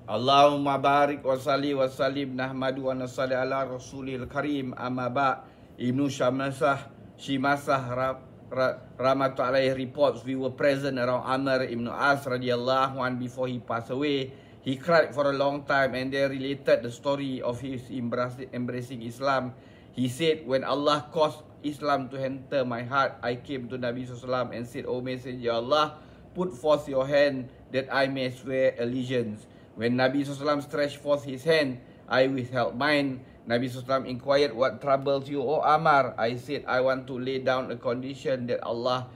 Allahumma barik wa sallim nahmadu wa nasalli ala rasulil karim amma ba'. Ibnu Shimasah Rahmatullahi reports we were present around Amr ibn As radiyallahu anhu before he passed away. He cried for a long time and they related the story of his embracing Islam. He said, when Allah caused Islam to enter my heart, I came to Nabi SAW and said, O Messenger of Allah, put forth your hand that I may swear allegiance. When Nabi SAW stretched forth his hand, I withheld mine. Nabi SAW inquired, what troubles you, O Ammar? I said, I want to lay down a condition that Allah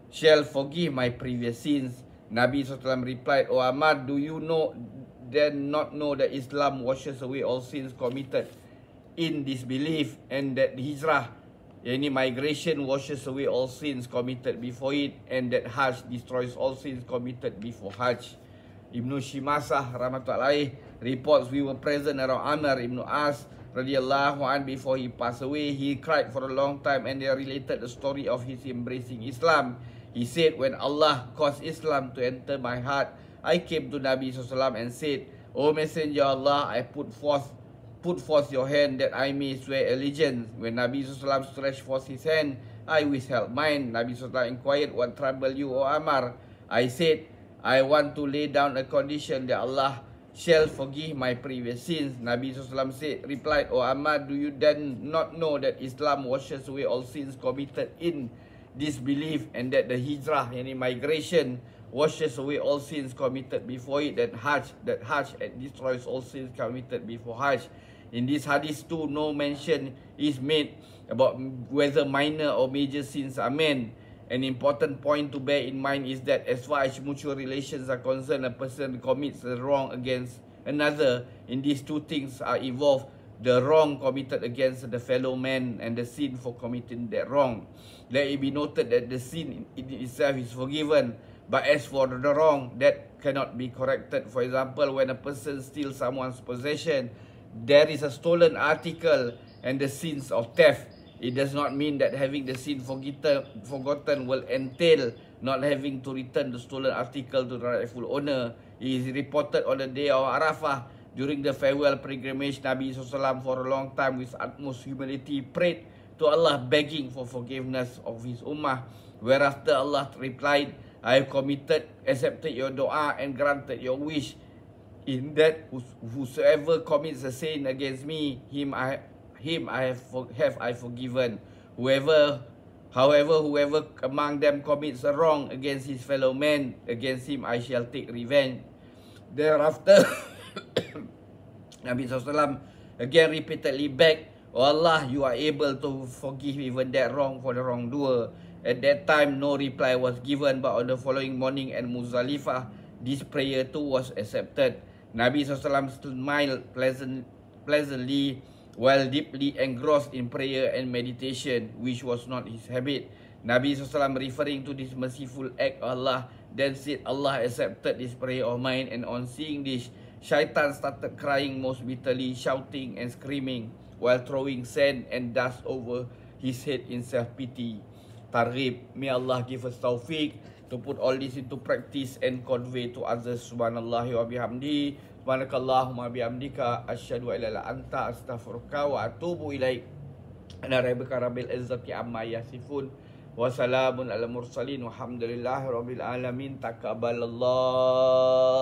shall forgive my previous sins. Nabi SAW replied, O Ammar, do you not know that Islam washes away all sins committed in disbelief, and that hijrah, any migration, washes away all sins committed before it, and that Hajj destroys all sins committed before Hajj. Ibnu Shimasah Rahmatullahi reports we were present around Amr ibn As radiyallahu anhu before he passed away. He cried for a long time and they related the story of his embracing Islam. He said, when Allah caused Islam to enter my heart, I came to Nabi SAW and said, O Messenger of Allah, I put forth your hand that I may swear allegiance. When Nabi SAW stretched forth his hand, I withheld mine. Nabi SAW inquired, what trouble you, O Ammar? I said, I want to lay down a condition that Allah shall forgive my previous sins. Nabi SAW replied, O Ammar, do you then not know that Islam washes away all sins committed in disbelief, and that the hijrah, any migration, washes away all sins committed before it, that Hajj destroys all sins committed before Hajj. In this hadith too, no mention is made about whether minor or major sins are meant. An important point to bear in mind is that as far as mutual relations are concerned, a person commits a wrong against another. In these two things are involved: the wrong committed against the fellow man and the sin for committing that wrong. Let it be noted that the sin in itself is forgiven, but as for the wrong, that cannot be corrected. For example, when a person steals someone's possession, there is a stolen article and the sins of theft. It does not mean that having the sin forgotten will entail not having to return the stolen article to the rightful owner. It is reported on the day of Arafah, during the farewell pilgrimage, Nabi SAW for a long time with utmost humility prayed to Allah, begging for forgiveness of his ummah. Whereafter Allah replied, I have accepted your dua and granted your wish. In that whosoever commits a sin against me, him I have forgiven. However among them commits a wrong against his fellow man, against him I shall take revenge. Thereafter, Nabi SAW again repeatedly begged, O Allah, you are able to forgive even that wrong for the wrongdoer. At that time, no reply was given, but on the following morning at Muzdalifah, this prayer too was accepted. Nabi SAW smiled pleasantly while deeply engrossed in prayer and meditation, which was not his habit. Nabi SAW, referring to this merciful act of Allah, then said, Allah accepted this prayer of mine. And on seeing this, Shaitan started crying most bitterly, shouting and screaming, while throwing sand and dust over his head in self-pity. Targhib. May Allah give us tawfiq to put all this into practice and convey to others. Subhanallahi wa bihamdihi. Subhanakallahumma bihamdika asyhadu an la ilaha illa anta astaghfiruka wa atubu ilaik. Ana rabbika rabbil izzati amma yasifun wa salamun alal mursalin walhamdulillahi rabbil alamin. Taqabbalallah.